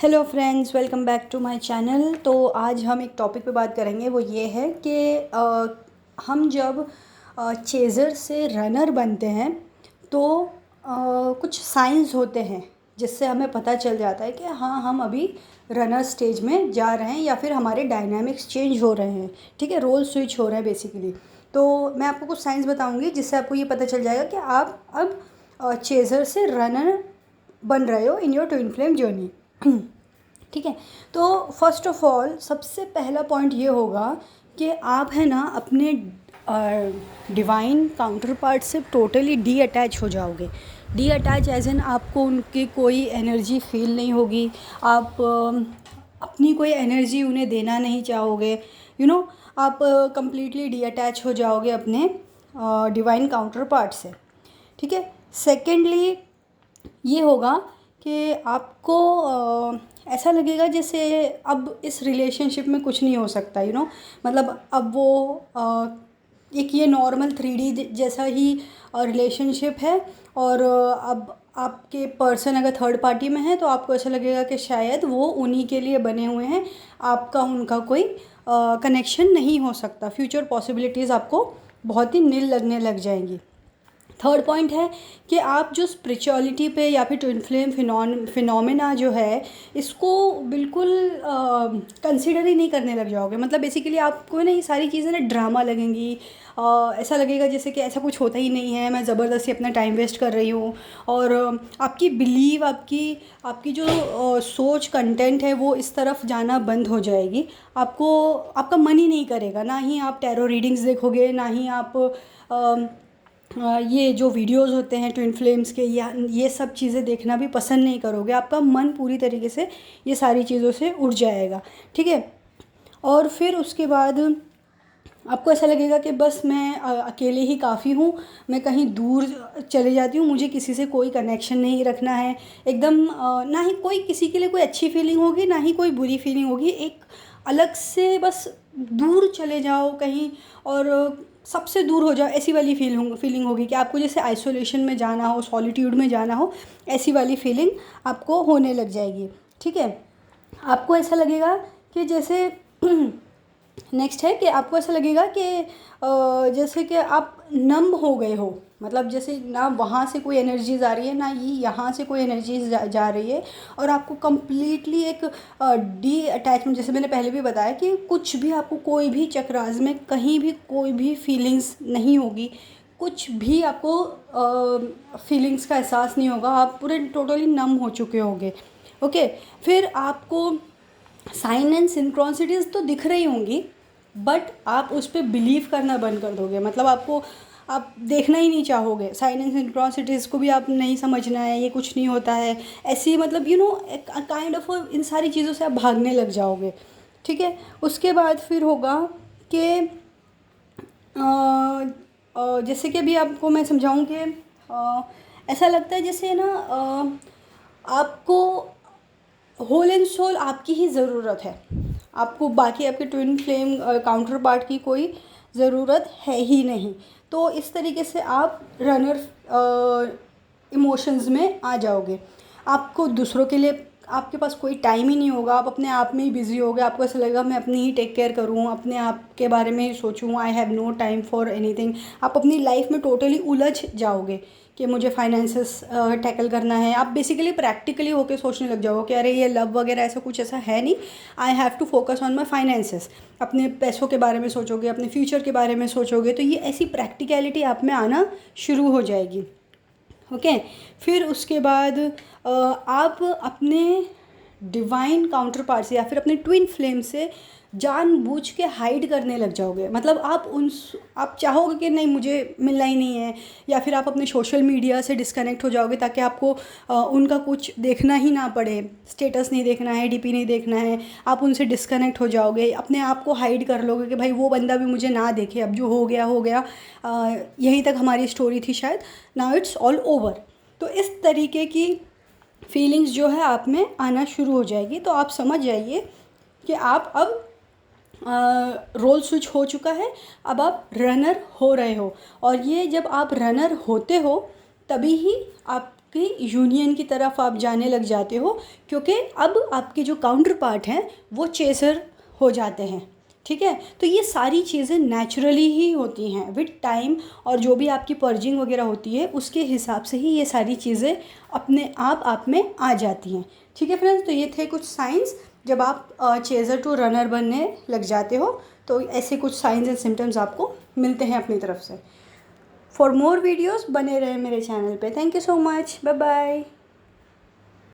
Hello friends, welcome back to my channel. तो आज हम एक टॉपिक पे बात करेंगे, वो ये है कि हम जब चेज़र से रनर बनते हैं तो कुछ साइंस होते हैं जिससे हमें पता चल जाता है कि हाँ, हम अभी रनर स्टेज में जा रहे हैं या फिर हमारे डायनामिक्स चेंज हो रहे हैं। ठीक है, रोल स्विच हो रहे हैं बेसिकली। तो मैं आपको कुछ साइंस बताऊंगी जिससे आपको ये पता चल जाएगा कि आप अब चेज़र से रनर बन रहे हो in your twin flame journey. ठीक है। तो फर्स्ट ऑफ ऑल सबसे पहला पॉइंट ये होगा कि आप है ना अपने डिवाइन काउंटर पार्ट से टोटली डी अटैच हो जाओगे। डी अटैच एज एन आपको उनकी कोई एनर्जी फील नहीं होगी। आप अपनी कोई एनर्जी उन्हें देना नहीं चाहोगे। आप कंप्लीटली डी अटैच हो जाओगे अपने डिवाइन काउंटर पार्ट से। ठीक है। सेकेंडली ये होगा कि आपको ऐसा लगेगा जैसे अब इस रिलेशनशिप में कुछ नहीं हो सकता। मतलब अब वो एक ये नॉर्मल 3D जैसा ही रिलेशनशिप है। और अब आपके पर्सन अगर थर्ड पार्टी में है तो आपको ऐसा लगेगा कि शायद वो उन्हीं के लिए बने हुए हैं, आपका उनका कोई कनेक्शन नहीं हो सकता। फ्यूचर पॉसिबिलिटीज़ आपको बहुत ही नील लगने लग जाएंगी। थर्ड पॉइंट है कि आप जो स्पिरिचुअलिटी पे या फिर ट्विन फ्लेम फिनोमेना जो है इसको बिल्कुल कंसिडर ही नहीं करने लग जाओगे। मतलब बेसिकली आपको ना ये सारी चीज़ें ना ड्रामा लगेंगी। ऐसा लगेगा जैसे कि ऐसा कुछ होता ही नहीं है, मैं ज़बरदस्ती अपना टाइम वेस्ट कर रही हूँ। और आपकी बिलीव आपकी जो सोच कंटेंट है वो इस तरफ जाना बंद हो जाएगी। आपका मन ही नहीं करेगा, ना ही आप टैरो रीडिंग्स देखोगे, ना ही आप ये जो वीडियोस होते हैं ट्विन फ्लेम्स के या ये सब चीज़ें देखना भी पसंद नहीं करोगे। आपका मन पूरी तरीके से ये सारी चीज़ों से उड़ जाएगा। ठीक है। और फिर उसके बाद आपको ऐसा लगेगा कि बस मैं अकेले ही काफ़ी हूँ, मैं कहीं दूर चले जाती हूँ, मुझे किसी से कोई कनेक्शन नहीं रखना है। एकदम ना ही कोई किसी के लिए कोई अच्छी फीलिंग होगी, ना ही कोई बुरी फीलिंग होगी। एक अलग से बस दूर चले जाओ कहीं और सबसे दूर हो जाओ, ऐसी वाली फीलिंग होगी कि आपको जैसे आइसोलेशन में जाना हो, सॉलिट्यूड में जाना हो, ऐसी वाली फीलिंग आपको होने लग जाएगी। ठीक है। आपको ऐसा लगेगा कि जैसे नेक्स्ट है कि आपको ऐसा लगेगा कि जैसे कि आप नम हो गए हो। मतलब जैसे ना वहाँ से कोई एनर्जीज आ रही है, ना ही यहाँ से कोई एनर्जीज जा रही है। और आपको कम्प्लीटली एक डी अटैचमेंट, जैसे मैंने पहले भी बताया कि कुछ भी आपको कोई भी चक्रास में कहीं भी कोई भी फीलिंग्स नहीं होगी, कुछ भी आपको फीलिंग्स का एहसास नहीं होगा। आप पूरे टोटली नम हो चुके होंगे। ओके। फिर आपको साइन एंड सिंक्रोनिसिटीज़ तो दिख रही होंगी, बट आप उस पर बिलीव करना बंद कर दोगे। मतलब आप देखना ही नहीं चाहोगे। साइन एंड सिंक्रोनिसिटीज़ को भी आप नहीं समझना है, ये कुछ नहीं होता है ऐसी। मतलब काइंड ऑफ इन सारी चीज़ों से आप भागने लग जाओगे। ठीक है। उसके बाद फिर होगा कि जैसे कि अभी आपको मैं समझाऊँ कि ऐसा लगता है जैसे ना आपको होल एंड सोल आपकी ही ज़रूरत है। आपको बाकी आपके ट्विन फ्लेम काउंटर पार्ट की कोई ज़रूरत है ही नहीं। तो इस तरीके से आप रनर इमोशंस में आ जाओगे। आपको दूसरों के लिए आपके पास कोई टाइम ही नहीं होगा। आप अपने आप में ही बिज़ी होगे। आपको ऐसा लगेगा मैं अपनी ही टेक केयर करूँ, अपने आप के बारे में ही सोचूँ, I have no time for anything. आप अपनी लाइफ में टोटली उलझ जाओगे कि मुझे फाइनेंसेस टैकल करना है। आप बेसिकली प्रैक्टिकली होके सोचने लग जाओगे कि अरे ये लव वगैरह ऐसा कुछ ऐसा है नहीं, I have to focus on my finances. अपने पैसों के बारे में सोचोगे, अपने फ्यूचर के बारे में सोचोगे, तो ये ऐसी प्रैक्टिकलिटी आप में आना शुरू हो जाएगी। ओके। फिर उसके बाद आप अपने डिवाइन काउंटर पार्ट से या फिर अपने ट्विन फ्लेम से जानबूझ के हाइड करने लग जाओगे। मतलब आप चाहोगे कि नहीं मुझे मिलना ही नहीं है, या फिर आप अपने सोशल मीडिया से डिस्कनेक्ट हो जाओगे ताकि आपको उनका कुछ देखना ही ना पड़े। स्टेटस नहीं देखना है, डीपी नहीं देखना है, आप उनसे डिस्कनेक्ट हो जाओगे। अपने आप को हाइड कर लोगे कि भाई वो बंदा भी मुझे ना देखे, अब जो हो गया हो गया, यहीं तक हमारी स्टोरी थी शायद, नाउ इट्स ऑल ओवर। तो इस तरीके की फीलिंग्स जो है आप में आना शुरू हो जाएगी। तो आप समझ जाइए कि आप अब रोल स्विच हो चुका है, अब आप रनर हो रहे हो। और ये जब आप रनर होते हो तभी ही आप आपकी यूनियन की तरफ आप जाने लग जाते हो, क्योंकि अब आपके जो काउंटर पार्ट हैं वो चेज़र हो जाते हैं। ठीक है, तो ये सारी चीज़ें नेचुरली ही होती हैं विद टाइम, और जो भी आपकी पर्जिंग वगैरह होती है उसके हिसाब से ही ये सारी चीज़ें अपने आप में आ जाती हैं। ठीक है फ्रेंड्स, तो ये थे कुछ साइंस जब आप चेज़र टू रनर बनने लग जाते हो, तो ऐसे कुछ साइंस एंड सिम्टम्स आपको मिलते हैं अपनी तरफ से। फॉर मोर वीडियोज़ बने रहे मेरे चैनल पे। Thank you so much, bye bye.